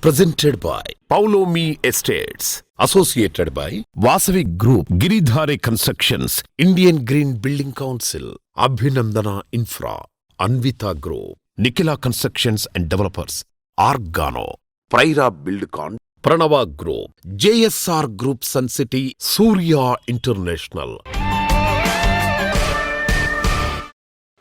Presented by Paulomi Estates. Associated by Vasavi Group, Giridhare Constructions, Indian Green Building Council, Abhinandana Infra, Anvita Group, Nikila Constructions and Developers, Argano, Praira Buildcon, Pranava Group, JSR Group Sun City, Surya International.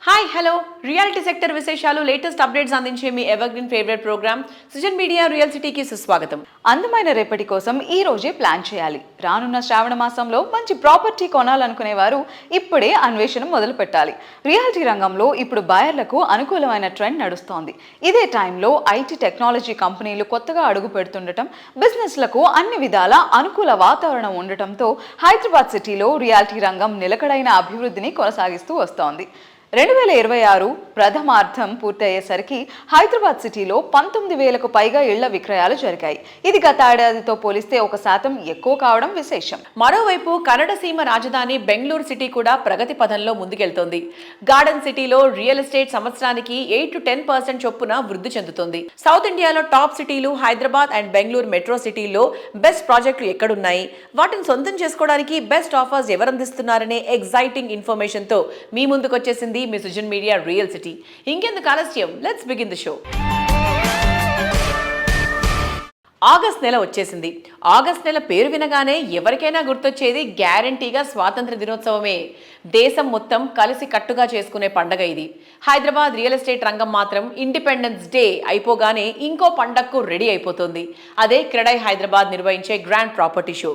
Hi hello reality sector విశేషాలు latest updates అందించే మీ evergreen favourite programme Sujan media real సిటీకి సుస్వాగతం. అందమైన రేపటి కోసం ఈ రోజే ప్లాన్ చేయాలి. రానున్న శ్రావణ మాసంలో మంచి ప్రాపర్టీ కొనాలనుకునే వారు ఇప్పుడే అన్వేషణ మొదలు పెట్టాలి. రియాలిటీ రంగంలో ఇప్పుడు బయర్లకు అనుకూలమైన ట్రెండ్ నడుస్తోంది. ఇదే టైంలో ఐటీ టెక్నాలజీ కంపెనీలు కొత్తగా అడుగు పెడుతుండటం, బిజినెస్లకు అన్ని విధాల అనుకూల వాతావరణం ఉండటంతో హైదరాబాద్ సిటీలో రియాలిటీ రంగం నిలకడైన అభివృద్ధిని కొనసాగిస్తూ వస్తోంది. 2026 ప్రథమార్థం పూర్తయ్యేసరికి హైదరాబాద్ సిటీలో 19,000కు పైగా ఇళ్ల విక్రయాలు జరిగాయి. ఇది గత ఏడాదితో పోలిస్తే 1% ఎక్కువ కావడం విశేషం. మరోవైపు కన్నడ సీమ రాజధాని బెంగళూరు సిటీ కూడా ప్రగతి పథంలో ముందుకెళ్తోంది. గార్డెన్ సిటీలో రియల్ ఎస్టేట్ సంవత్సరానికి 8 to 10% చొప్పున వృద్ధి చెందుతుంది. సౌత్ ఇండియాలో టాప్ సిటీలు హైదరాబాద్ అండ్ బెంగళూరు మెట్రో సిటీల్లో బెస్ట్ ప్రాజెక్టులు ఎక్కడున్నాయి, వాటిని సొంతం చేసుకోవడానికి బెస్ట్ ఆఫర్స్ ఎవరందిస్తున్నారనే ఎగ్జైటింగ్ ఇన్ఫర్మేషన్ తో మీ ముందుకు వచ్చేసింది మీ సుజన్ మీడియా రియల్ సిటీ. ఇంకెందుకు ఆలస్యం, let's begin the show. August నెల వచ్చేసింది. ఆగస్ట్ నెల పేరు వినగానే ఎవరికైనా గుర్తొచ్చేది గ్యారంటీగా స్వాతంత్ర దినోత్సవమే. దేశం మొత్తం కలిసి కట్టుగా చేసుకునే పండగ ఇది. హైదరాబాద్ రియల్ ఎస్టేట్ రంగం మాత్రం ఇండిపెండెన్స్ డే అయిపోగానే ఇంకో పండగకు రెడీ అయిపోతుంది. అదే క్రెడై హైదరాబాద్ నిర్వహించే గ్రాండ్ ప్రాపర్టీ షో.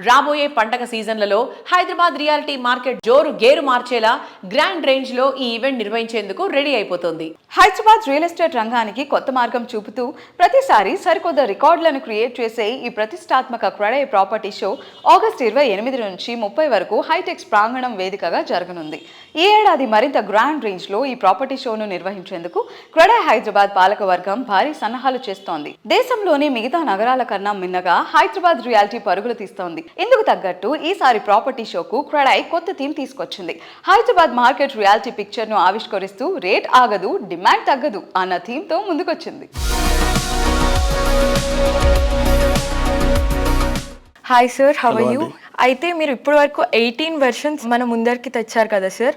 రాబోయే పండగ సీజన్లలో హైదరాబాద్ రియాలిటీ మార్కెట్ జోరు గేరు మార్చేలా గ్రాండ్ రేంజ్ లో ఈ ఈవెంట్ నిర్వహించేందుకు రెడీ అయిపోతుంది. హైదరాబాద్ రియల్ ఎస్టేట్ రంగానికి కొత్త మార్గం చూపుతూ ప్రతిసారి సరికొత్త రికార్డులను క్రియేట్ చేసే ఈ ప్రతిష్టాత్మక క్రెడై ప్రాపర్టీ షో ఆగస్టు 28 నుంచి 30 వరకు హైటెక్స్ ప్రాంగణం వేదికగా జరగనుంది. ఈ ఏడాది మరింత గ్రాండ్ రేంజ్ లో ఈ ప్రాపర్టీ షోను నిర్వహించేందుకు క్రెడై హైదరాబాద్ పాలక వర్గం భారీ సన్నాహాలు చేస్తోంది. దేశంలోని మిగతా నగరాల కన్నా మిన్నగా హైదరాబాద్ రియాలిటీ పరుగులు తీస్తోంది. ఇందుకు తగ్గట్టు ఈసారి ప్రాపర్టీ షోకు క్రెడై కొత్త థీమ్ తీసుకొచ్చింది. హైదరాబాద్ మార్కెట్ రియాలిటీ పిక్చర్ ను ఆవిష్కరిస్తూ రేట్ ఆగదు, డిమాండ్ తగ్గదు అన్న థీమ్ తో ముందుకొచ్చింది. Hi sir, how are you? అయితే మీరు ఇప్పటి వరకు 18 వెర్షన్స్ మన ముందరికి తెచ్చారు కదా సార్,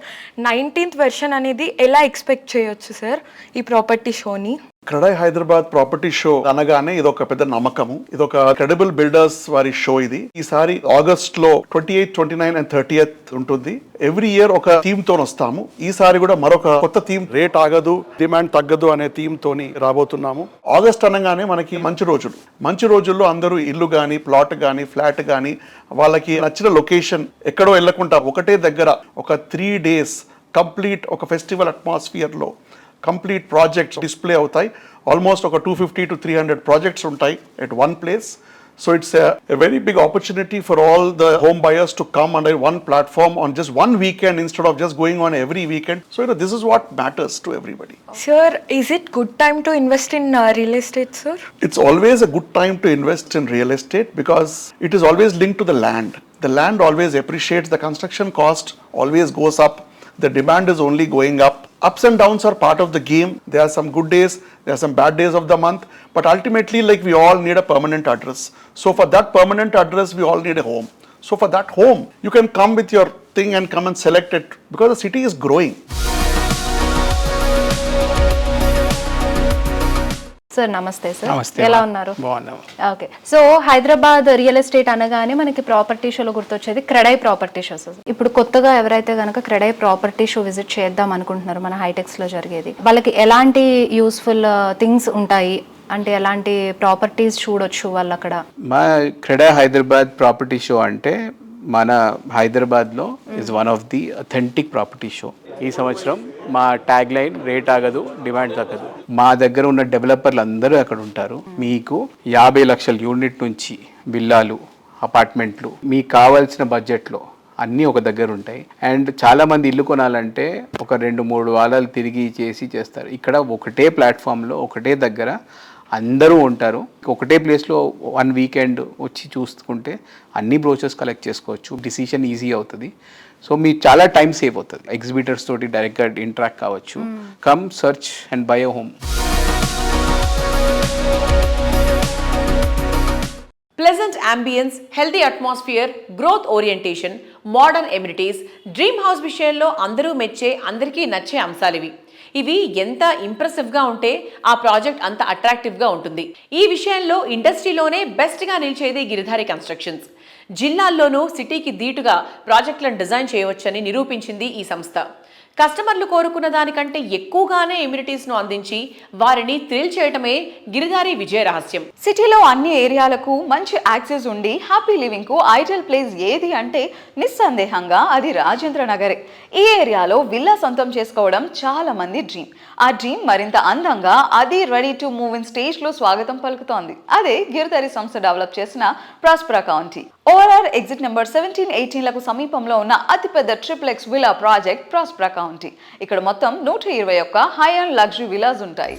19th వెర్షన్ అనేది ఎలా ఎక్స్పెక్ట్ చేయొచ్చు సార్ ఈ ప్రాపర్టీ షోని? క్రెడై హైదరాబాద్ ప్రాపర్టీ షో అనగానే ఇది ఒక పెద్ద నమ్మకము. ఇది ఒక క్రెడిబుల్ బిల్డర్స్ వారి షో. ఇది ఈసారి ఆగస్ట్ లో 28, 29 and 30th ఉంటుంది. ఎవ్రీ ఇయర్ ఒక థీమ్ తో వస్తాము. ఈసారి కూడా మరొక కొత్త థీమ్, రేట్ ఆగదు, డిమాండ్ తగ్గదు అనే థీమ్ తోని రాబోతున్నాము. ఆగస్ట్ అనగానే మనకి మంచి రోజులు. మంచి రోజుల్లో అందరూ ఇల్లు గానీ, ప్లాట్ గానీ, ఫ్లాట్ గానీ, వాళ్ళకి నచ్చిన లొకేషన్ ఎక్కడో వెళ్ళకుండా ఒకటే దగ్గర ఒక 3 days కంప్లీట్ ఒక ఫెస్టివల్ అట్మాస్ఫియర్ లో కంప్లీట్ ప్రాజెక్ట్స్ డిస్ప్లే అవుతాయి. ఆల్మోస్ట్ ఒక 250 to 300 ప్రాజెక్ట్స్ ఉంటాయి at one place. So it's a very big opportunity for all the home buyers to come under one platform on just one weekend instead of just going on every weekend. So this is what matters to everybody. Sir, is it good time to invest in real estate, sir? It's always a good time to invest in real estate because it is always linked to the land. The land always appreciates, the construction cost always goes up. The demand is only going up. Ups and downs are part of the game. There are some good days, there are some bad days of the month, but ultimately we all need a permanent address. So for that permanent address, we all need a home. So for that home, you can come with your thing and come and select it because the city is growing. Sir నమస్తే sir. నమస్తే. ఎలా ఉన్నారు? బాగున్నాము. Okay, so Hyderabad real estate అనగానే మనకి property షోలో గుర్తొచ్చేది CREDAI property shows. ఇప్పుడు కొత్తగా ఎవరైతే కనుక క్రెడై ప్రాపర్టీ షో విజిట్ చేద్దాం అనుకుంటున్నారు మన హైటెక్స్ లో జరిగేది, వాళ్ళకి ఎలాంటి యూస్ఫుల్ థింగ్స్ ఉంటాయి అంటే ఎలాంటి ప్రాపర్టీస్ చూడొచ్చు వాళ్ళు అక్కడ? మా క్రెడై హైదరాబాద్ ప్రాపర్టీ షో అంటే మన హైదరాబాద్లో is one of the authentic property show. ఈ సంవత్సరం మా ట్యాగ్ లైన్ రేట్ ఆగదు, డిమాండ్ తగ్గదు. మా దగ్గర ఉన్న డెవలపర్లు అందరూ అక్కడ ఉంటారు. మీకు 50 లక్షల యూనిట్ నుంచి విల్లాలు, అపార్ట్మెంట్లు, మీకు కావాల్సిన బడ్జెట్లో అన్నీ ఒక దగ్గర ఉంటాయి. అండ్ చాలామంది ఇల్లు కొనాలంటే ఒక 2-3 వారాలు తిరిగి చేస్తారు. ఇక్కడ ఒకటే ప్లాట్ఫామ్లో ఒకటే దగ్గర అందరూ ఉంటారు. ఒకటే ప్లేస్లో 1 వీకెండ్ వచ్చి చూసుకుంటే అన్ని బ్రోచర్స్ కలెక్ట్ చేసుకోవచ్చు. డిసిషన్ ఈజీ అవుతుంది. సో మీకు చాలా టైం సేవ్ అవుతుంది. ఎగ్జిబిటర్స్ తోటి డైరెక్ట్గా ఇంటరాక్ట్ కావచ్చు. Come search and by a home. Pleasant ambience, healthy atmosphere, growth orientation, modern amenities, dream house విషయంలో అందరూ మెచ్చే, అందరికీ నచ్చే అంశాలివి. ఇవి ఎంత ఇంప్రెసివ్గా ఉంటే ఆ ప్రాజెక్ట్ అంత అట్రాక్టివ్గా ఉంటుంది. ఈ విషయంలో ఇండస్ట్రీలోనే బెస్ట్గా నిలిచేది గిరిధారి కన్స్ట్రక్షన్స్. జిల్లాల్లోనూ సిటీకి ధీటుగా ప్రాజెక్టులను డిజైన్ చేయవచ్చని నిరూపించింది ఈ సంస్థ. కస్టమర్లు కోరుకున్న దానికంటే ఎక్కువగానే ఎమ్యూనిటీస్ను అందించి వారిని థ్రిల్ చేయటమే గిరిధారి విజయ రహస్యం. సిటీలో అన్ని ఏరియాలకు మంచి యాక్సెస్ ఉండి హ్యాపీ లివింగ్ కు ఐడియల్ ప్లేస్ ఏది అంటే నిస్సందేహంగా అది రాజేంద్ర నగరే. ఈ ఏరియాలో విల్లా సొంతం చేసుకోవడం చాలా మంది డ్రీమ్. ఆ డ్రీమ్ మరింత అందంగా అది ready to move in stage లో స్వాగతం పలుకుతోంది. అదే గిరిధారి సంస్థ డెవలప్ చేసిన ప్రాస్పరా కౌంటీ. ఓఆర్ఆర్ ఎగ్జిట్ నెంబర్ 17-18 లకు సమీపంలో ఉన్న అతిపెద్ద ట్రిప్లెక్స్ విల్లా ప్రాజెక్ట్ ప్రాస్పరా కౌంటీ. ఇక్కడ మొత్తం 121 హై అండ్ లగ్జరీ విల్లాస్ ఉంటాయి.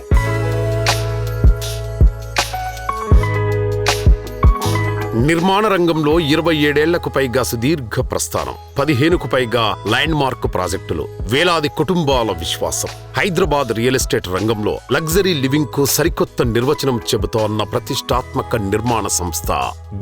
నిర్మాణ రంగంలో 27 ఏళ్లకు పైగా సుదీర్ఘ ప్రస్థానం, 15కు పైగా ల్యాండ్ మార్క్ ప్రాజెక్టులు, వేలాది కుటుంబాల విశ్వాసం. హైదరాబాద్ రియల్ ఎస్టేట్ రంగంలో లగ్జరీ లివింగ్ కు సరికొత్త నిర్వచనం చెబుతోన్న ప్రతిష్టాత్మక నిర్మాణ సంస్థ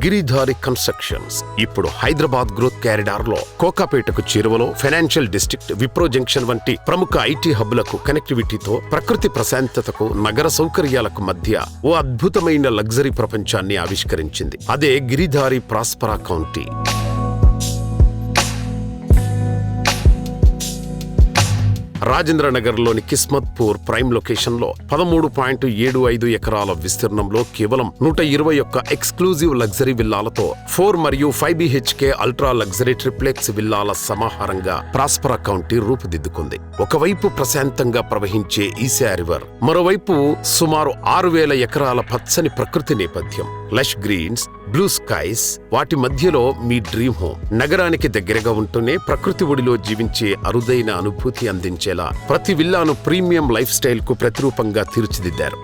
గిరిధారి కన్స్ట్రక్షన్స్. ఇప్పుడు హైదరాబాద్ గ్రోత్ క్యారిడార్ లో కోకాపేటకు చేరువలో ఫైనాన్షియల్ డిస్ట్రిక్ట్, విప్రో జంక్షన్ వంటి ప్రముఖ ఐటీ హబ్బులకు కనెక్టివిటీతో ప్రకృతి ప్రశాంతతకు, నగర సౌకర్యాలకు మధ్య ఓ అద్భుతమైన లగ్జరీ ప్రపంచాన్ని ఆవిష్కరించింది. అదే గిరిధారి ప్రాస్పరా కౌంటీ. రాజేంద్ర నగర్లోని కిస్మత్పూర్ ప్రైమ్ లొకేషన్లో 13.75 ఎకరాల విస్తీర్ణంలో కేవలం 121 ఎక్స్క్లూజివ్ లగ్జరీ విల్లాలతో 4 మరియు 5 BHK అల్ట్రా లగ్జరీ ట్రిప్లెక్స్ విల్లాల సమాహారంగా ప్రాస్పరా కౌంటీ రూపుదిద్దుకుంది. ఒకవైపు ప్రశాంతంగా ప్రవహించే ఈశా రివర్, మరోవైపు సుమారు 6,000 ఎకరాల పచ్చని ప్రకృతి నేపథ్యం, లష్ గ్రీన్స్, బ్లూ స్కైస్. వాటి మధ్యలో మీ డ్రీమ్ హోమ్. నగరానికి దగ్గరగా ఉంటూనే ప్రకృతి ఒడిలో జీవించే అరుదైన అనుభూతి అందించేలా ప్రతి విల్లాను ప్రీమియం లైఫ్ స్టైల్ కు ప్రతిరూపంగా తీర్చిదిద్దారు.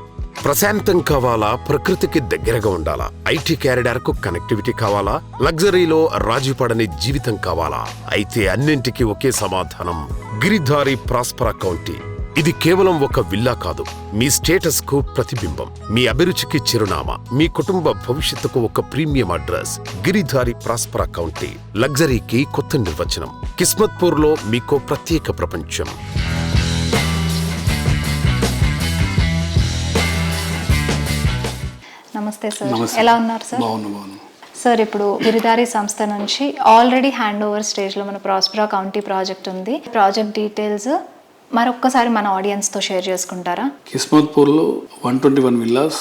ప్రశాంతం కావాలా, ప్రకృతికి దగ్గరగా ఉండాలా, ఐటీ క్యారిడార్ కు కనెక్టివిటీ కావాలా, లగ్జరీలో రాజీపడని జీవితం కావాలా? అయితే అన్నింటికీ ఒకే సమాధానం, గిరిధారి ప్రాస్పరా కౌంటీ. ఇది కేవలం ఒక విల్లా కాదు, మీ స్టేటస్ కు ప్రతిబింబం, మీ అభిరుచికి చిరునామా, మీ కుటుంబ భవిష్యత్తుకు ఒక premium address. Giridhari Prospera County లగ్జరీకి కొత్త నిర్వచనం. కిస్మత్పూర్ లో మీకో ప్రత్యేక ప్రపంచం. నమస్తే సార్, ఎలా ఉన్నారు సార్? బాగున్నాను. సార్, ఇప్పుడు గిరిధారి సంస్థ నుంచి ఆల్రెడీ హ్యాండ్ ఓవర్ స్టేజ్లో మన ప్రాస్పరా కౌంటీ ప్రాజెక్ట్ ఉంది. ప్రాజెక్ట్ డీటెయిల్స్ మరొక్కసారి మన ఆడియన్స్తో షేర్ చేసుకుంటారా? కిస్మత్పూర్లో 121 విల్లాస్,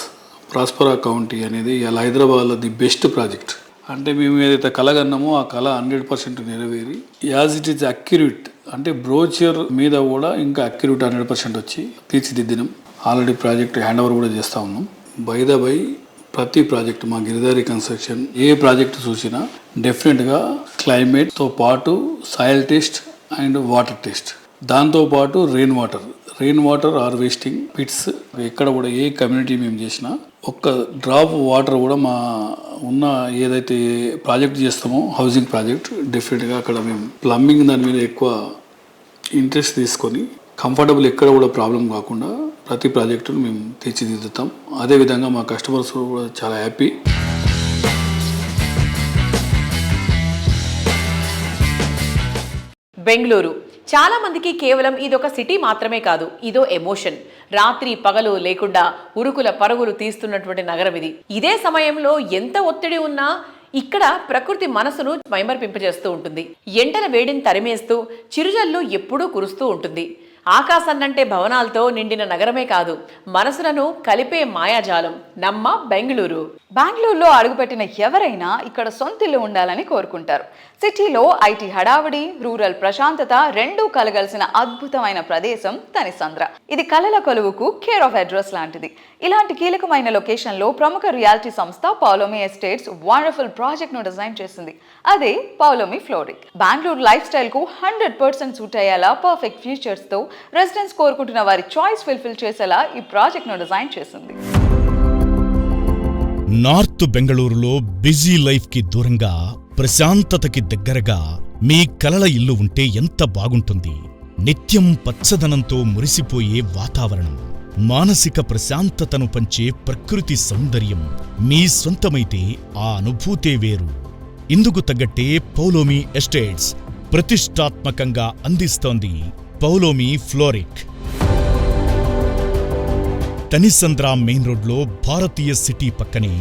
ప్రాస్పరా కౌంటీ అనేది ఇలా హైదరాబాద్లో ది బెస్ట్ ప్రాజెక్ట్. అంటే మేము ఏదైతే కలగన్నామో ఆ కళ 100% నెరవేరి యాజ్ ఇట్ ఈజ్ అక్యురేట్, అంటే బ్రోచర్ మీద కూడా ఇంకా అక్యురేట్ 100% వచ్చి తీర్చిదిద్దినాం. ఆల్రెడీ ప్రాజెక్ట్ హ్యాండ్ ఓవర్ కూడా చేస్తూ ఉన్నాం. బై ద బై ప్రతి ప్రాజెక్ట్ మా గిరిధారి కన్స్ట్రక్షన్ ఏ ప్రాజెక్ట్ చూసినా డెఫినెట్గా క్లైమేట్తో పాటు soil test and water test, దాంతోపాటు రెయిన్ వాటర్ హార్వెస్టింగ్ పిట్స్. ఎక్కడ కూడా ఏ కమ్యూనిటీ మేము చేసినా ఒక్క డ్రాప్ వాటర్ కూడా మా ఉన్న ఏదైతే ప్రాజెక్ట్ చేస్తామో హౌసింగ్ ప్రాజెక్ట్, డెఫినెట్గా అక్కడ మేము ప్లంబింగ్ దాని మీద ఎక్కువ ఇంట్రెస్ట్ తీసుకొని కంఫర్టబుల్ ఎక్కడ కూడా ప్రాబ్లం కాకుండా ప్రతి ప్రాజెక్టును మేము తీర్చిదిద్దుతాం. అదేవిధంగా మా కస్టమర్స్ కూడా చాలా హ్యాపీ. బెంగళూరు చాలా మందికి కేవలం ఇదొక సిటీ మాత్రమే కాదు, ఇదో ఎమోషన్. రాత్రి పగలు లేకుండా ఉరుకుల పరుగులు తీస్తున్నటువంటి నగరం ఇది. ఇదే సమయంలో ఎంత ఒత్తిడి ఉన్నా ఇక్కడ ప్రకృతి మనసును మైమరిపింపజేస్తూ ఉంటుంది. ఎండల వేడిని తరిమేస్తూ చిరుజల్లు ఎప్పుడూ కురుస్తూ ఉంటుంది. ఆకాశాన్నంటే భవనాలతో నిండిన నగరమే కాదు, మనసులను కలిపే మాయాజాలం నమ్మ బెంగళూరు. బెంగళూరులో అడుగుపెట్టిన ఎవరైనా ఇక్కడ సొంతిల్లు ఉండాలని కోరుకుంటారు. సిటీలో ఐటీ హడావిడి, రూరల్ ప్రశాంతత రెండూ కలగలిసిన అద్భుతమైన ప్రదేశం తనిసంద్ర. ఇది కలల కొలువుకు కేర్ ఆఫ్ అడ్రస్ లాంటిది. ఇలాంటి కీలకమైన లొకేషన్లో ప్రముఖ రియాలిటీ సంస్థ పౌలోమి ఎస్టేట్స్ వండర్ఫుల్ ప్రాజెక్ట్ ను డిజైన్ చేసింది. అదే Paulomi fluoric. Bengaluru life style కు 100% సూట్ అయ్యేలా పర్ఫెక్ట్ ఫీచర్స్ తో రెసిడెంట్స్ కోరుకుంటున్న వారి చాయిస్ ఫుల్ఫిల్ చేసేలా ఈ ప్రాజెక్ట్ ను డిజైన్ చేసింది. నార్త్ బెంగళూరులో బిజీ లైఫ్ కి దూరంగా, ప్రశాంతతకి దగ్గరగా మీ కలల ఇల్లు ఉంటే ఎంత బాగుంటుంది. నిత్యం పచ్చదనంతో మురిసిపోయే వాతావరణం, మానసిక ప్రశాంతతను పంచే ప్రకృతి సౌందర్యం మీ సొంతమైతే ఆ అనుభూతే వేరు. ఇందుకు తగ్గట్టే పౌలోమి ఎస్టేట్స్ ప్రతిష్టాత్మకంగా అందిస్తోంది పౌలోమి ఫ్లోరిక్. తనిసంద్ర మెయిన్ రోడ్లో భారతీయ సిటీ పక్కనే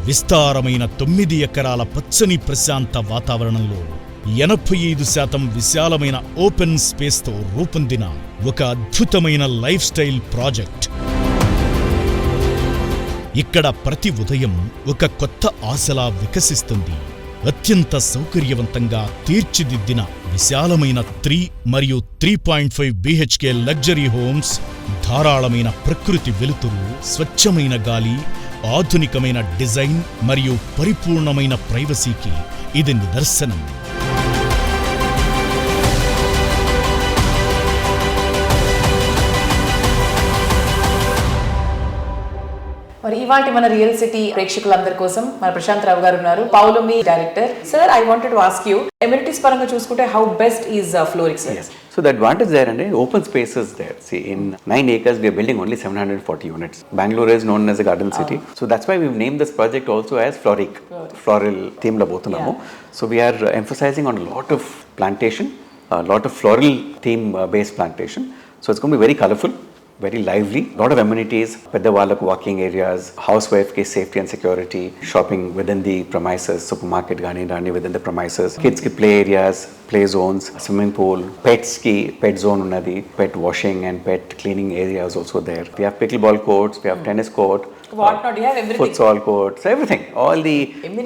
విస్తారమైన 9 ఎకరాల పచ్చని ప్రశాంత వాతావరణంలో 85% విశాలమైన ఓపెన్ స్పేస్తో రూపొందిన ఒక అద్భుతమైన లైఫ్ స్టైల్ ప్రాజెక్ట్. ఇక్కడ ప్రతి ఉదయం ఒక కొత్త ఆశలా వికసిస్తుంది. అత్యంత సౌకర్యవంతంగా తీర్చిదిద్దిన విశాలమైన 3 మరియు 3.5 BHK లగ్జరీ హోమ్స్, ధారాళమైన ప్రకృతి వెలుతురు, స్వచ్ఛమైన గాలి, ఆధునికమైన డిజైన్ మరియు పరిపూర్ణమైన ప్రైవసీకి ఇది నిదర్శనం. మరి ఇవాటి మన రియల్ సిటీ ప్రేక్షకులందరి కోసం మన ప్రశాంత్ రావు గారు ఉన్నారు, Paulomi director. Sir, I wanted to ask you, amenities పరంగా చూసుకుంటే how best is fluoric sir? So the advantage there and open spaces there. See, in 9 acres we are building only 740 units. Bangalore is known as a garden city. So that's why we've named this project also as Floric. Floral theme la bothunnamu. So we are emphasizing on a lot of plantation, a lot of floral theme based plantation. So it's going to be very colorful, very lively, lot of amenities, peddavallaku walking areas, housewife ki safety and security, shopping within the premises, supermarket gaani within the premises, kids ki play areas, play zones, swimming pool, pets ki pet zone unnadi, pet washing and pet cleaning areas also there. We have pickleball courts, we have tennis court, What not? You have everything. futsal courts, everything, all the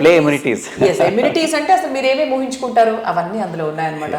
play amenities. Yes, amenities అంటే అసలు మీరు ఏమేమి ఊహించుకుంటారు అవన్నీ అందులో ఉన్నాయన్నమాట.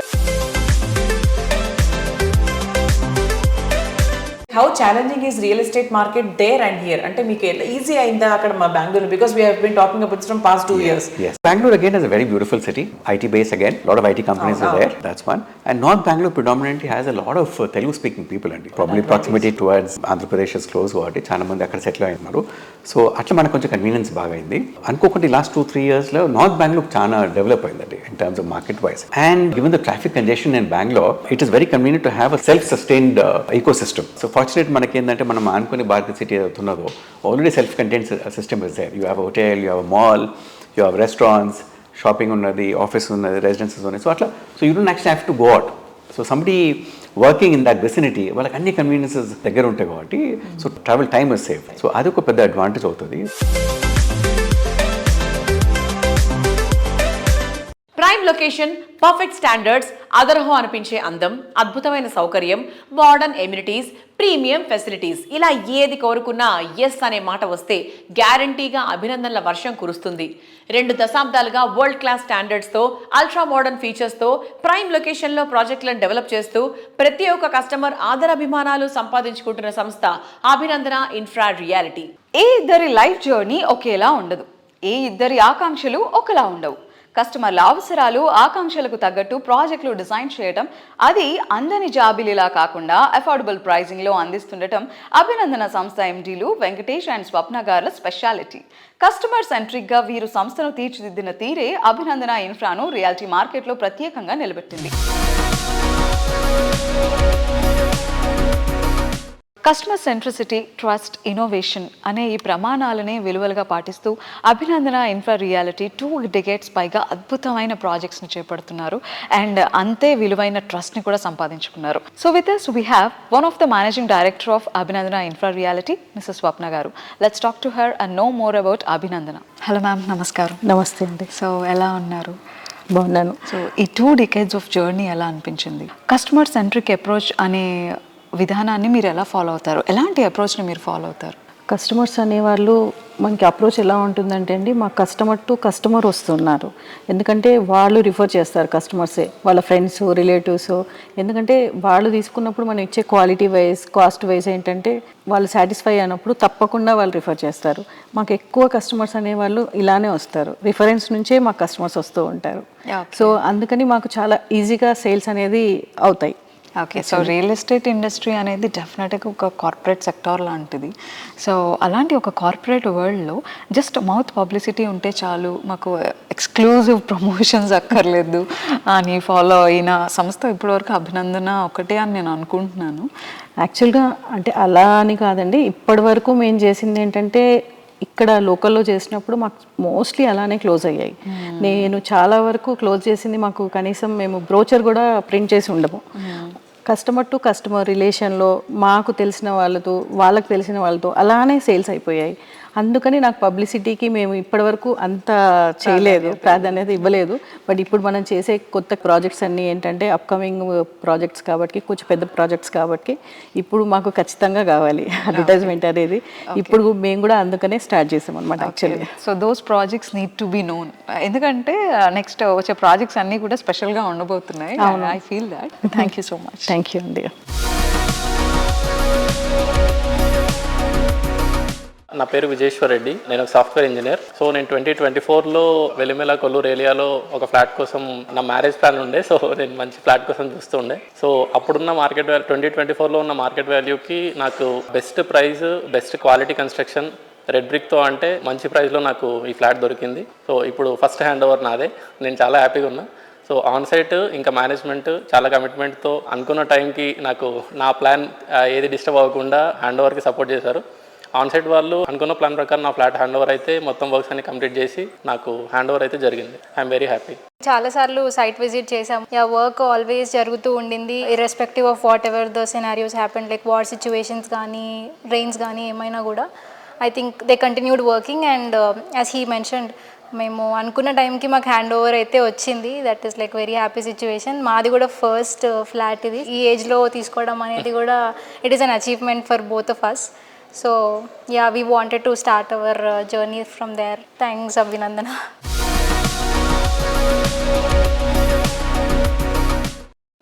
How challenging is real estate market there and here? అంటే మీకు easy అయిందా అక్కడ మా Bengaluru? Because we have been talking about this from past 2 years. Yes. Bangalore again is a very beautiful city. IT base again. A lot of IT companies are there. That's one. And North Bangalore predominantly has a lot of Telugu speaking people and probably proximity towards Andhra Pradesh is close కాబట్టి చాలా మంది అక్కడ settle అయినారు. So అట్లా మనకు కొంచెం convenience బాగా అయింది. అనుకోకుండా లాస్ట్ 2-3 years లో నార్త్ బెంగళూరు చాలా డెవలప్ అయిందండి in terms of market wise. And given the traffic congestion in Bangalore, it is very convenient to have a self-sustained ecosystem. So fortunate మనకి ఏంటంటే మనం అనుకునే భారత సిటీ అవుతున్నదో already self contained system is there. You have hotel, you have mall, you have restaurants, shopping ఉన్నది, office ఉన్నది, residences ఉన్నాయి. So అట్లా so you don't actually have to go out. So somebody working in that vicinity వాళ్ళకి అన్ని conveniences దగ్గర ఉంటాయి కాబట్టి so travel time is safe. So అది ఒక పెద్ద అడ్వాంటేజ్ అవుతుంది. ప్రైమ్ లొకేషన్, పర్ఫెక్ట్ స్టాండర్డ్స్, అదరహో అనిపించే అందం, అద్భుతమైన సౌకర్యం, మోడర్న్ ఎమ్యూనిటీస్, ప్రీమియం ఫెసిలిటీస్, ఇలా ఏది కోరుకున్నా ఎస్ అనే మాట వస్తే గ్యారంటీగా అభినందనల వర్షం కురుస్తుంది. 2 దశాబ్దాలుగా వరల్డ్ క్లాస్ స్టాండర్డ్స్తో, అల్ట్రా మోడర్న్ ఫీచర్స్తో ప్రైమ్ లొకేషన్లో ప్రాజెక్టులను డెవలప్ చేస్తూ ప్రతి ఒక్క కస్టమర్ ఆదరాభిమానాలు సంపాదించుకుంటున్న సంస్థ అభినందన ఇన్ఫ్రా రియాలిటీ. ఏ ఇద్దరి లైఫ్ జర్నీ ఒకేలా ఉండదు, ఏ ఇద్దరి ఆకాంక్షలు ఒకలా ఉండవు. కస్టమర్ల అవసరాలు, ఆకాంక్షలకు తగ్గట్టు ప్రాజెక్టులు డిజైన్ చేయడం, అది అందని జాబిలిలా కాకుండా అఫోర్డబుల్ ప్రైజింగ్లో అందిస్తుండటం అభినందన సంస్థ ఎండీలు వెంకటేష్ అండ్ స్వప్న గార్ల స్పెషాలిటీ. కస్టమర్ సెంట్రిక్గా వీరు సంస్థను తీర్చిదిద్దిన తీరే అభినందన ఇన్ఫ్రాను రియాలిటీ మార్కెట్లో ప్రత్యేకంగా నిలబెట్టింది. కస్టమర్ సెంట్రిసిటీ, ట్రస్ట్, ఇన్నోవేషన్ అనే ఈ ప్రమాణాలనే విలువలుగా పాటిస్తూ అభినందన ఇన్ఫ్రా రియాలిటీ 2 decades పైగా అద్భుతమైన ప్రాజెక్ట్స్ని చేపడుతున్నారు అండ్ అంతే విలువైన ట్రస్ట్ని కూడా సంపాదించుకున్నారు. So with us we have one of the managing director of Abhinandana infra realty, Mrs Swapna గారు. Let's talk to her and know more about Abhinandana. Hello ma'am, నమస్కారం. నమస్తే అండి. సో ఎలా ఉన్నారు? బాగున్నాను. సో ఈ 2 decades ఆఫ్ జర్నీ ఎలా అనిపించింది? కస్టమర్ సెంట్రిక్ అప్రోచ్ అనే విధానాన్ని మీరు ఎలా ఫాలో అవుతారు? ఎలాంటి అప్రోచ్ని మీరు ఫాలో అవుతారు? కస్టమర్స్ అనేవాళ్ళు మనకి అప్రోచ్ ఎలా ఉంటుందంటే అండి, మా కస్టమర్ టు కస్టమర్ వస్తున్నారు. ఎందుకంటే వాళ్ళు రిఫర్ చేస్తారు, కస్టమర్సే వాళ్ళ ఫ్రెండ్స్, రిలేటివ్స్. ఎందుకంటే వాళ్ళు తీసుకున్నప్పుడు మనం ఇచ్చే క్వాలిటీ వైజ్, కాస్ట్ వైజ్ ఏంటంటే వాళ్ళు సాటిస్ఫై అయినప్పుడు తప్పకుండా వాళ్ళు రిఫర్ చేస్తారు. మాకు ఎక్కువ కస్టమర్స్ అనేవాళ్ళు ఇలానే వస్తారు, రిఫరెన్స్ నుంచే మాకు కస్టమర్స్ వస్తూ ఉంటారు. సో అందుకని మాకు చాలా ఈజీగా సేల్స్ అనేది అవుతాయి. Okay, so real estate industry అనేది డెఫినెట్గా ఒక కార్పొరేట్ సెక్టార్ లాంటిది. సో అలాంటి ఒక కార్పొరేట్ వరల్డ్లో జస్ట్ మౌత్ పబ్లిసిటీ ఉంటే చాలు, మాకు ఎక్స్క్లూజివ్ ప్రమోషన్స్ అక్కర్లేదు అని ఫాలో అయిన సంస్థ ఇప్పటివరకు అభినందన ఒకటే అని నేను అనుకుంటున్నాను. యాక్చువల్గా అంటే అలా అని కాదండి, ఇప్పటి వరకు మేము చేసింది ఏంటంటే ఇక్కడ లోకల్లో చేసినప్పుడు మాకు మోస్ట్లీ అలానే క్లోజ్ అయ్యాయి. నేను చాలా వరకు క్లోజ్ చేసింది మాకు కనీసం మేము బ్రోచర్ కూడా ప్రింట్ చేసి ఉండము. కస్టమర్ టు కస్టమర్ రిలేషన్లో మాకు తెలిసిన వాళ్ళతో వాళ్ళకి తెలిసిన వాళ్ళతో అలానే సేల్స్ అయిపోయాయి. అందుకని నాకు పబ్లిసిటీకి మేము ఇప్పటివరకు అంత చేయలేదు, ప్రాధాన్యత ఇవ్వలేదు. బట్ ఇప్పుడు మనం చేసే కొత్త ప్రాజెక్ట్స్ అన్నీ ఏంటంటే అప్కమింగ్ ప్రాజెక్ట్స్ కాబట్టి, కొంచెం పెద్ద ప్రాజెక్ట్స్ కాబట్టి ఇప్పుడు మాకు ఖచ్చితంగా కావాలి అడ్వర్టైజ్మెంట్ అనేది. ఇప్పుడు మేము కూడా అందుకనే స్టార్ట్ చేసాం అనమాట actually. So those projects need to be known, ఎందుకంటే నెక్స్ట్ వచ్చే ప్రాజెక్ట్స్ అన్నీ కూడా స్పెషల్గా ఉండబోతున్నాయి. I feel that. Thank you so much. Thank you అండి. నా పేరు విజయేశ్వర్ రెడ్డి, నేను ఒక సాఫ్ట్వేర్ ఇంజనీర్. సో నేను 2024లో వెలిమెల కొల్లూరు ఏరియాలో ఒక ఫ్లాట్ కోసం నా మ్యారేజ్ ప్లాన్ ఉండే. సో నేను మంచి ఫ్లాట్ కోసం చూస్తూ ఉండే. సో అప్పుడున్న మార్కెట్ వాల్యూ 2024లో ఉన్న మార్కెట్ వాల్యూకి నాకు best price, best quality construction red బ్రిక్తో అంటే మంచి ప్రైస్లో నాకు ఈ ఫ్లాట్ దొరికింది. సో ఇప్పుడు ఫస్ట్ హ్యాండ్ ఓవర్ నాదే. నేను చాలా హ్యాపీగా ఉన్నా. సో ఆన్ సైట్ ఇంకా మేనేజ్మెంట్ చాలా కమిట్మెంట్తో అనుకున్న టైంకి నాకు నా ప్లాన్ ఏది డిస్టర్బ్ అవ్వకుండా హ్యాండ్ ఓవర్కి సపోర్ట్ చేశారు. ఆన్ సైట్ వాళ్ళు అనుకున్న ప్లాన్ ప్రకారం నా ఫ్లాట్ హ్యాండ్ ఓవర్ అయితే మొత్తం వర్క్స్ అన్ని కంప్లీట్ చేసి నాకు హ్యాండ్ ఓవర్ అయితే జరిగింది. I'm very happy. చాలాసార్లు సైట్ విజిట్ చేసాం. వర్క్ ఆల్వేస్ జరుగుతూ ఉండింది, irrespective of what ever the scenarios happen, like war situations కానీ రెయిన్స్ కానీ ఏమైనా కూడా I think they continued working. And as he mentioned, మేము అనుకున్న టైంకి మాకు హ్యాండ్ ఓవర్ అయితే వచ్చింది. That is like very happy situation. మాది కూడా ఫస్ట్ ఫ్లాట్ ఇది. ఈ ఏజ్లో తీసుకోవడం అనేది కూడా it is an achievement for both of us. So yeah, we wanted to start our journey from there. Thanks Abhinandana.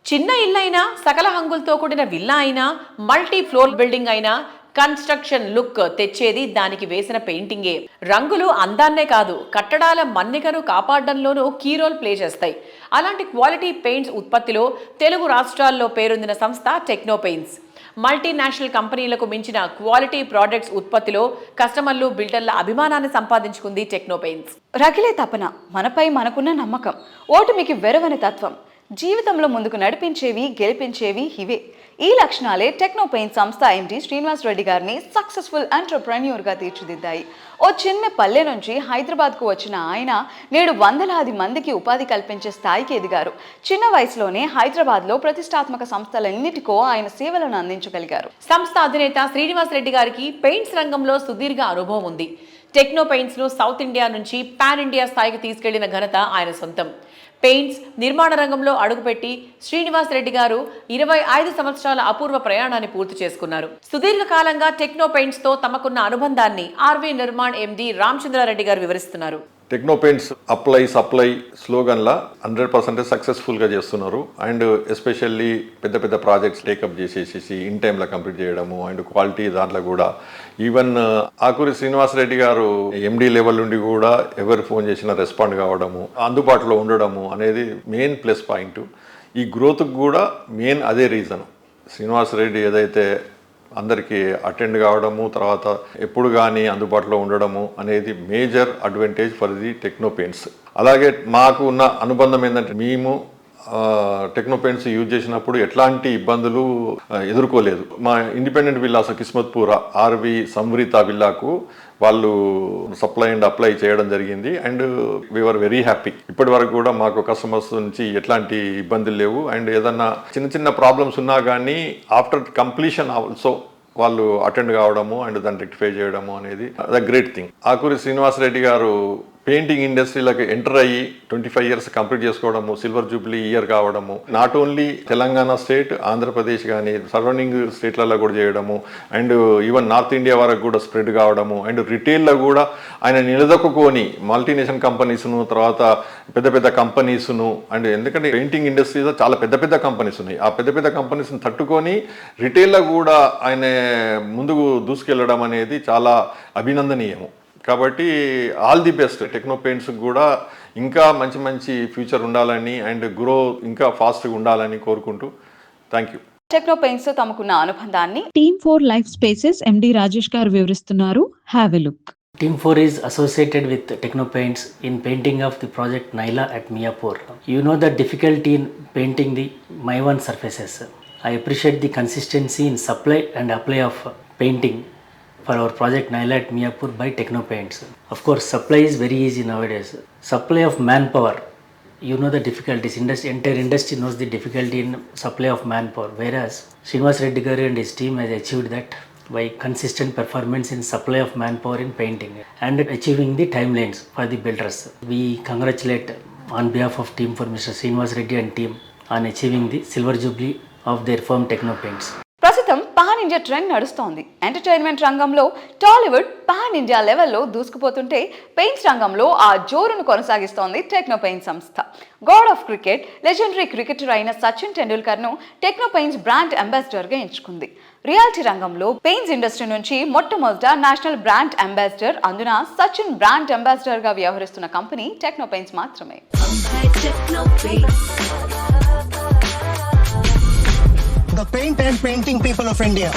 చిన్న ఇల్లైనా, సకల హంగులతో కూడిన విల్లా అయినా, మల్టీ ఫ్లోర్ బిల్డింగ్ అయినా కన్స్ట్రక్షన్ లుక్ తెచ్చేది దానికి వేసిన పెయింటింగే. రంగులు అందాన్నే కాదు, కట్టడాల మన్నికను కాపాడడంలోనూ కీ రోల్ ప్లే చేస్తాయి. అలాంటి క్వాలిటీ పెయింట్స్ ఉత్పత్తిలో తెలుగు రాష్ట్రాల్లో పేరొందిన సంస్థ టెక్నో పెయింట్స్. మల్టీనేషనల్ కంపెనీలకు మించిన క్వాలిటీ ప్రోడక్ట్స్ ఉత్పత్తిలో కస్టమర్లు, బిల్డర్ల అభిమానాన్ని సంపాదించుకుంది టెక్నో పెయింట్స్. రగిలే తపన, మనపై మనకున్న నమ్మకం, ఓటమికి వెరవని తత్వం, జీవితంలో ముందుకు నడిపించేవి, గెలిపించేవి ఇవే. ఈ లక్షణాలే టెక్నో పెయింట్ సంస్థ ఎండి శ్రీనివాస్ రెడ్డి గారిని సక్సెస్ఫుల్ ఎంటర్ప్రెన్యూర్గా తీర్చిదిద్దాయి. ఓ చిన్న పల్లె నుంచి హైదరాబాద్కు వచ్చిన ఆయన నేడు వందలాది మందికి ఉపాధి కల్పించే స్థాయికి ఎదిగారు. చిన్న వయసులోనే హైదరాబాద్లో ప్రతిష్టాత్మక సంస్థలన్నిటికో ఆయన సేవలను అందించగలిగారు. సంస్థ అధినేత శ్రీనివాస్ రెడ్డి గారికి పెయింట్స్ రంగంలో సుదీర్ఘ అనుభవం ఉంది. టెక్నో పెయింట్స్ను సౌత్ ఇండియా నుంచి పాన్ ఇండియా స్థాయికి తీసుకెళ్లిన ఘనత ఆయన సొంతం. పెయింట్స్ నిర్మాణ రంగంలో అడుగుపెట్టి శ్రీనివాస్ రెడ్డి గారు 25 సంవత్సరాల అపూర్వ ప్రయాణాన్ని పూర్తి చేసుకున్నారు. సుదీర్ఘకాలంగా టెక్నో పెయింట్స్ తో తమకున్న అనుబంధాన్ని ఆర్వి నిర్మాణ్ ఎండి రామచంద్రారెడ్డి గారు వివరిస్తున్నారు. టెక్నో పెయింట్స్ సప్లై స్లోగన్లా 100% సక్సెస్ఫుల్గా చేస్తున్నారు. అండ్ ఎస్పెషల్లీ పెద్ద పెద్ద ప్రాజెక్ట్స్ టేకప్ చేసేసి ఇన్ టైంలో కంప్లీట్ చేయడము అండ్ క్వాలిటీ దాంట్లో కూడా ఈవెన్ ఆకూరి శ్రీనివాస్ రెడ్డి గారు ఎండి లెవెల్ నుండి కూడా ఎవరు ఫోన్ చేసినా రెస్పాండ్ కావడము, అందుబాటులో ఉండడము అనేది మెయిన్ ప్లస్ పాయింట్. ఈ గ్రోత్కి కూడా మెయిన్ అదే రీజన్. శ్రీనివాస్ రెడ్డి ఏదైతే అందరికీ అటెండ్ కావడము, తర్వాత ఎప్పుడు కానీ అందుబాటులో ఉండడము అనేది major advantage for the techno paints. అలాగే మాకు ఉన్న అనుబంధం ఏంటంటే మేము టెక్నో పెయింట్స్ యూజ్ చేసినప్పుడు ఎట్లాంటి ఇబ్బందులు ఎదుర్కోలేదు. మా independent villas Kismatpur RV Samvrutha విల్లాకు వాళ్ళు సప్లై అండ్ అప్లై చేయడం జరిగింది. And we're very happy. ఇప్పటి వరకు కూడా మాకు కస్టమర్స్ నుంచి ఎట్లాంటి ఇబ్బందులు లేవు. అండ్ ఏదన్నా చిన్న చిన్న ప్రాబ్లమ్స్ ఉన్నా కానీ ఆఫ్టర్ కంప్లీషన్ ఆల్సో వాళ్ళు అటెండ్ కావడము అండ్ దాన్ని రెక్టిఫై చేయడము అనేది the great thing. Akuri Srinivas Reddy గారు పెయింటింగ్ ఇండస్ట్రీలోకి ఎంటర్ అయ్యి 25 years కంప్లీట్ చేసుకోవడము, సిల్వర్ జూబ్లీ ఇయర్ కావడము, not only Telangana state, Andhra Pradesh కానీ సరౌండింగ్ స్టేట్లలో కూడా చేయడము అండ్ ఈవెన్ నార్త్ ఇండియా వరకు కూడా స్ప్రెడ్ కావడము అండ్ రిటైల్లో కూడా ఆయన నిలదొక్కుని మల్టీనేషనల్ కంపెనీస్ను, తర్వాత పెద్ద పెద్ద కంపెనీస్ను అండ్ ఎందుకంటే పెయింటింగ్ ఇండస్ట్రీలో చాలా పెద్ద పెద్ద కంపెనీస్ ఉన్నాయి. ఆ పెద్ద పెద్ద కంపెనీస్ని తట్టుకొని రిటైల్లో కూడా ఆయన ముందుకు దూసుకెళ్ళడం అనేది చాలా అభినందనీయము. కాబట్టి all the best. Techno paints కూడా ఇంకా మంచి మంచి ఫ్యూచర్ ఉండాలని అండ్ గ్రో ఇంకా ఫాస్ట్గా ఉండాలని కోరుకుంటూ థ్యాంక్ యూ. టెక్నో పెయింట్స్ తో తమకున్న అనుబంధాన్ని టీమ్ 4 లైఫ్ స్పేసెస్ ఎండి రాజేష్ గారు వివరిస్తున్నారు. Have a look. Team 4 is associated with Techno Paints in painting of the project Naila at Miapur. You know the difficulty in painting the Maiwan surfaces. I appreciate the consistency in supply and apply of painting for our project Naila at Miapur by Techno Paints. Of course, supply is very easy nowadays. Supply of manpower. You know the difficulties. Entire industry knows the difficulty in supply of manpower. Whereas Srinivas Reddy garu and his team has achieved that by consistent performance in supply of manpower in painting and achieving the timelines for the builders. We congratulate on behalf of Team 4 Mr. Srinivas Reddy and team on achieving the silver jubilee of their firm Techno Paints. ప్రస్తుతం pan India trend నడుస్తోంది. Entertainment రంగంలో Tollywood pan India లెవెల్లో దూసుకుపోతుంటే paints రంగంలో ఆ జోరును కొనసాగిస్తోంది Techno Paints సంస్థ. God of cricket, legendary cricketer అయిన సచిన్ టెండూల్కర్ను టెక్నో పెయింట్స్ బ్రాండ్ అంబాసిడర్గా ఎంచుకుంది. రియాలిటీ రంగంలో పెయింట్స్ ఇండస్ట్రీ నుంచి మొట్టమొదట నేషనల్ బ్రాండ్ అంబాసిడర్, అందున సచిన్ బ్రాండ్ అంబాసిడర్గా వ్యవహరిస్తున్న కంపెనీ టెక్నో పెయింట్స్ మాత్రమే. The paint and painting people of India.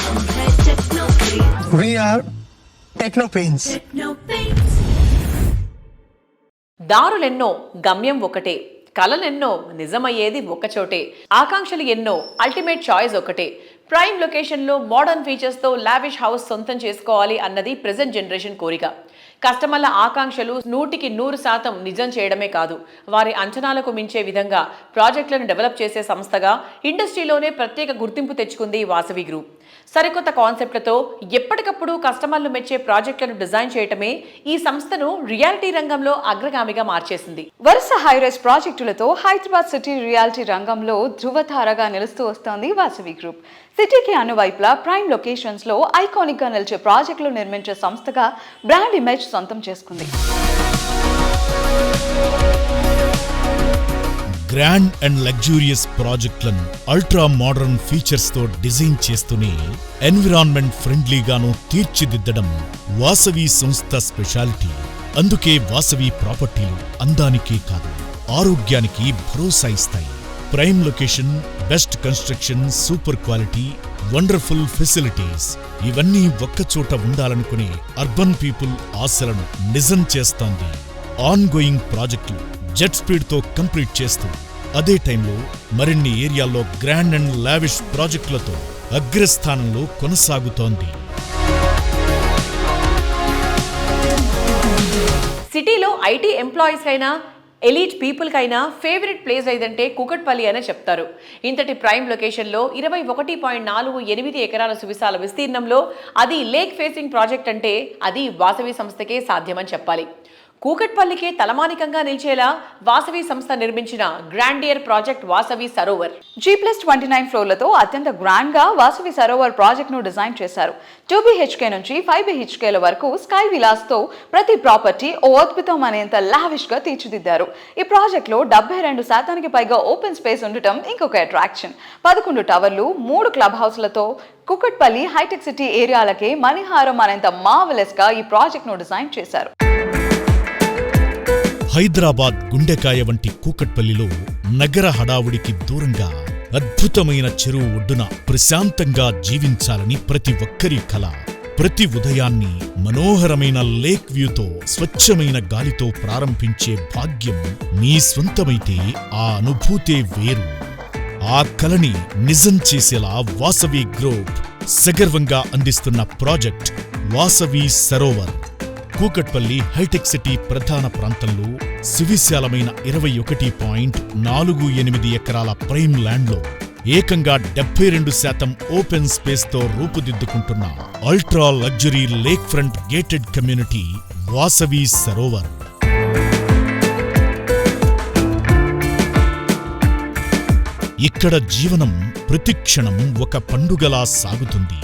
We are Techno Paints. దారులెన్నో, గమ్యం ఒకటే. కలలెన్నో, నిజమయ్యేది ఒక్కచోటే. ఆకాంక్షలు ఎన్నో, అల్టిమేట్ చాయిస్ ఒకటే. ప్రైమ్ లొకేషన్లో మోడర్న్ ఫీచర్స్తో లావిష్ హౌస్ సొంతం చేసుకోవాలి అన్నది ప్రెజెంట్ జనరేషన్ కోరిక. కస్టమర్ల ఆకాంక్షలు 100% నిజం చేయడమే కాదు, వారి అంచనాలకు మించే విధంగా ప్రాజెక్టులను డెవలప్ చేసే సంస్థగా ఇండస్ట్రీలోనే ప్రత్యేక గుర్తింపు తెచ్చుకుంది వాసవి గ్రూప్. సరికొత్త కాన్సెప్ట్లతో ఎప్పటికప్పుడు కస్టమర్లు మెచ్చే ప్రాజెక్టులను డిజైన్ చేయటమే ఈ సంస్థను రియాలిటీ రంగంలో అగ్రగామిగా మార్చేసింది. వరుస హైరైజ్ ప్రాజెక్టులతో హైదరాబాద్ సిటీ రియాలిటీ రంగంలో ధృవతారగా నిలుస్తూ వస్తోంది వాసవి గ్రూప్. సిటీకి అనువైపులా ప్రైమ్ లొకేషన్స్ లో ఐకానిక్ గా నిలిచే ప్రాజెక్టులు నిర్మించే సంస్థగా బ్రాండ్ ఇమేజ్ సొంతం చేసుకుంది. గ్రాండ్ అండ్ లగ్జూరియస్ ప్రాజెక్టులను అల్ట్రా మోడర్న్ ఫీచర్స్ తో డిజైన్ చేస్తూనే ఎన్విరాన్మెంట్ ఫ్రెండ్లీగాను తీర్చిదిద్దడం వాసవి సంస్థ స్పెషాలిటీ. అందుకే వాసవి ప్రాపర్టీలు అందానికే కాదు, ఆరోగ్యానికి భరోసా ఇస్తాయి. Prime location, best construction, super quality, wonderful facilities ఇవన్నీ ఒక్కచోట ఉండాలనుకునే అర్బన్ పీపుల్ ఆశలను నిజం చేస్తోంది. ఆన్ గోయింగ్ ప్రాజెక్టులు జెట్ స్పీడ్ తో కంప్లీట్ చేస్తూ అదే టైంలో మరిన్ని ఏరియాల్లో గ్రాండ్ అండ్ లావిష్ ప్రాజెక్టులతో అగ్రస్థానంలో కొనసాగుతోంది. సిటీలో ఐటీ ఎంప్లాయీస్ అయినా ఎలీట్ పీపుల్ కైనా ఫేవరెట్ ప్లేస్ ఏదంటే కూకట్పల్లి అనే చెప్తారు. ఇంతటి ప్రైమ్ లొకేషన్లో 21.48 ఎకరాల సువిశాల విస్తీర్ణంలో అది లేక్ ఫేసింగ్ ప్రాజెక్ట్ అంటే అది వాసవి సంస్థకే సాధ్యమని చెప్పాలి. కూకట్పల్లికే తలమానికంగా నిలిచేలా వాసవి సంస్థ నిర్మించిన grandeur project Vasavi Sarovar. G+29 ఫ్లోర్లతో అత్యంత గ్రాండ్ గా వాసవి సరోవర్ ప్రాజెక్ట్ ను డిజైన్ చేశారు. 2 BHK నుంచి 5 BHKల వరకు స్కై విలాస్ తో ప్రతి ప్రాపర్టీ ఓ అద్భుతం అనేంత లావిష్ గా తీర్చిదిద్దారు. ఈ ప్రాజెక్ట్ లో 72% పైగా ఓపెన్ స్పేస్ ఉండటం ఇంకొక అట్రాక్షన్. 11 టవర్లు, 3 క్లబ్ హౌస్లతో కూకట్పల్లి హైటెక్ సిటీ ఏరియాలకే మణిహారం అనేంత మార్వెలస్ గా ఈ ప్రాజెక్ట్ ను డిజైన్ చేశారు. హైదరాబాద్ గుండెకాయ వంటి కూకట్పల్లిలో నగర హడావుడికి దూరంగా అద్భుతమైన చెరువు ఒడ్డున ప్రశాంతంగా జీవించాలని ప్రతి ఒక్కరి కల. ప్రతి ఉదయాన్ని మనోహరమైన లేక్ వ్యూతో, స్వచ్ఛమైన గాలితో ప్రారంభించే భాగ్యం మీ స్వంతమైతే ఆ అనుభూతే వేరు. ఆ కలని నిజం చేసేలా వాసవి గ్రూప్ సగర్వంగా అందిస్తున్న project Vasavi Sarovar. Kukatpally hitech city ప్రధాన ప్రాంతంలో సువిశాలమైన 21.48 ఎకరాల ప్రైమ్ ల్యాండ్లో ఏకంగా 72% ఓపెన్ స్పేస్ తో రూపుదిద్దుకుంటున్న ultra luxury lake front gated community Vasavi Sarovar. ఇక్కడ జీవనం ప్రతిక్షణం ఒక పండుగలా సాగుతుంది.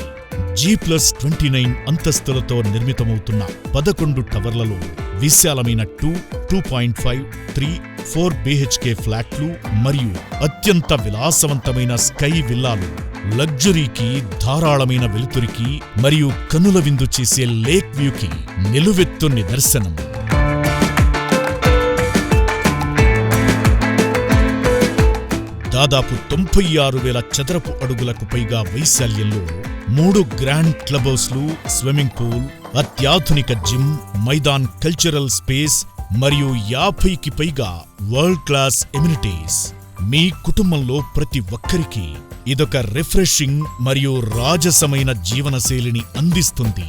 G+29 అంతస్తులతో నిర్మితమవుతున్న 11 టవర్లలో విశాలమైన 2, 2.5, 3, 4 BHK ఫ్లాట్లు మరియు అత్యంత విలాసవంతమైన స్కై విల్లాలు లగ్జరీకి, ధారాళమైన వెలుతురికి మరియు కనుల విందు చేసే లేక్ వ్యూకి నిలువెత్తు నిదర్శనం. దాదాపు 96,000 చదరపు అడుగులకు పైగా వైశాల్యంలో 3 గ్రాండ్ క్లబ్ హౌస్లు, స్విమ్మింగ్ పూల్, అత్యాధునిక జిమ్, మైదాన్, కల్చరల్ స్పేస్ మరియు 50కి పైగా వరల్డ్ క్లాస్ ఎమ్యూనిటీస్. మీ కుటుంబంలో ప్రతి ఒక్కరికి ఇదొక రిఫ్రెషింగ్ మరియు రాజసమైన జీవనశైలిని అందిస్తుంది.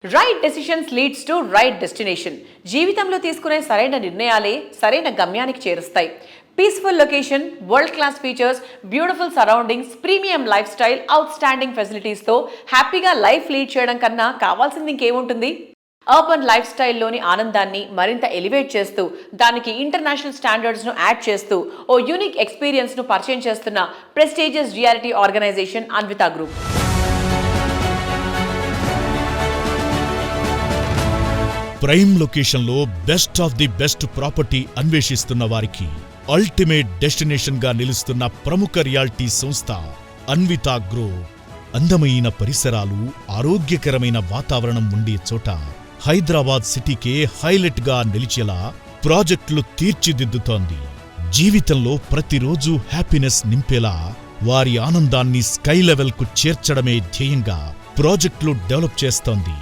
Right decisions leads to right destination. జీవితంలో తీసుకునే సరైన నిర్ణయాలే సరైన గమ్యానికి చేరుస్తాయి. Peaceful location, world class features, beautiful surroundings, premium lifestyle, outstanding ఫెసిలిటీస్తో హ్యాపీగా లైఫ్ లీడ్ చేయడం కన్నా కావాల్సింది ఇంకేముంటుంది? అర్బన్ లైఫ్ స్టైల్లోని ఆనందాన్ని మరింత ఎలివేట్ చేస్తూ దానికి ఇంటర్నేషనల్ స్టాండర్డ్స్ను యాడ్ చేస్తూ ఓ యూనిక్ ఎక్స్పీరియన్స్ను పరిచయం చేస్తున్న prestigious reality organisation Anvita group. Prime లొకేషన్లో best of the best property అన్వేషిస్తున్న వారికి అల్టిమేట్ డెస్టినేషన్ గా నిలుస్తున్న ప్రముఖ రియాలిటీ సంస్థ అన్వితా గ్రూప్. అందమైన పరిసరాలు, ఆరోగ్యకరమైన వాతావరణం ఉండే చోట హైదరాబాద్ సిటీకే హైలైట్ గా నిలిచేలా ప్రాజెక్టులు తీర్చిదిద్దుతోంది. జీవితంలో ప్రతిరోజు హ్యాపీనెస్ నింపేలా వారి ఆనందాన్ని స్కై లెవెల్ కు చేర్చడమే ధ్యేయంగా ప్రాజెక్టులు డెవలప్ చేస్తోంది.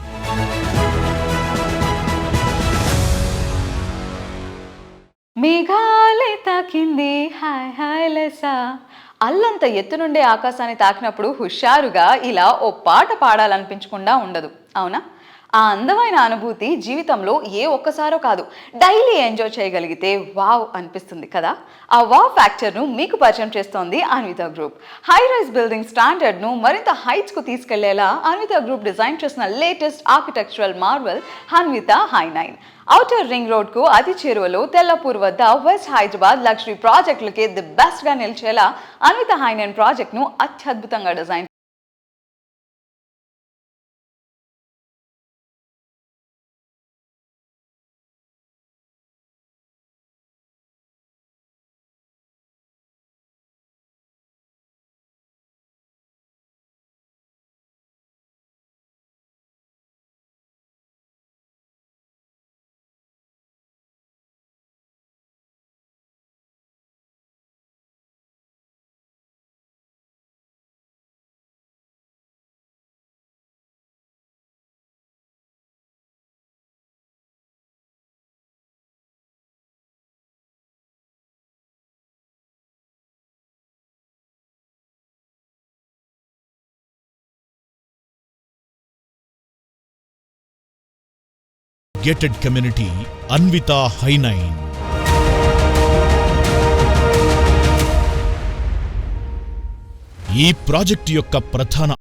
మేఘాలే తాకింది హాయ్ హాయ్ లెసా. అల్లంత ఎత్తు నుండే ఆకాశాన్ని తాకినప్పుడు హుషారుగా ఇలా ఓ పాట పాడాలనిపించకుండా ఉండదు, అవునా? ఆ అందమైన అనుభూతి జీవితంలో ఏ ఒక్కసారో కాదు, డైలీ ఎంజాయ్ చేయగలిగితే వావ్ అనిపిస్తుంది కదా. ఆ వావ్ ఫ్యాక్టర్ను మీకు పరిచయం చేస్తోంది Anvita group. High rise building స్టాండర్డ్ను మరింత హైట్స్కు తీసుకెళ్లేలా అన్వితా గ్రూప్ డిజైన్ చేసిన లేటెస్ట్ ఆర్కిటెక్చరల్ మార్వెల్ అన్వితా హై9. ఔటర్ రింగ్ రోడ్ కు అతి చేరువలో తెల్లపూర్ వద్ద వెస్ట్ హైదరాబాద్ లగ్జరీ ప్రాజెక్టులకి ది బెస్ట్ గా నిలిచేలా అన్వితా హై9 ప్రాజెక్ట్ ను అత్యద్భుతంగా డిజైన్ గేటెడ్ కమ్యూనిటీ అన్వితా హై9. ఈ ప్రాజెక్టు యొక్క ప్రధాన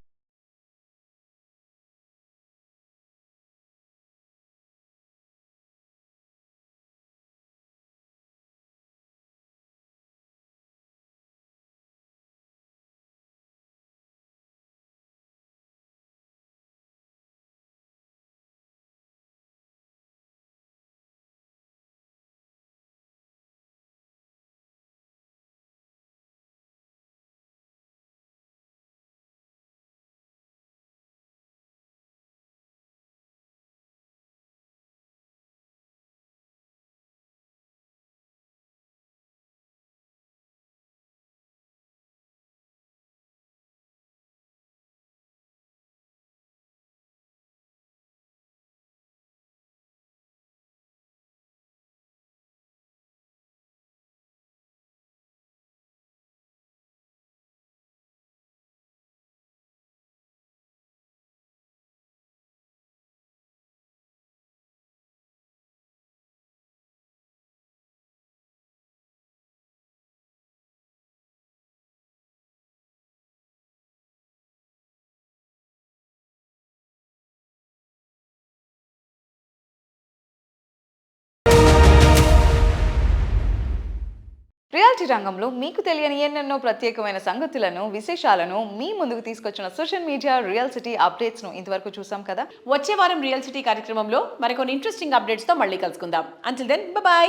రియాలిటీ రంగంలో మీకు తెలియని ఎన్నెన్నో ప్రత్యేకమైన సంగతులను, విశేషాలను మీ ముందుకు తీసుకొచ్చిన social media real city updates ను ఇంతవరకు చూసాం కదా. వచ్చే వారం రియల్ సిటీ కార్యక్రమంలో మరికొన్ని ఇంట్రెస్టింగ్ అప్డేట్స్ తో మళ్ళీ కలుసుకుందాం. Until then, bye by.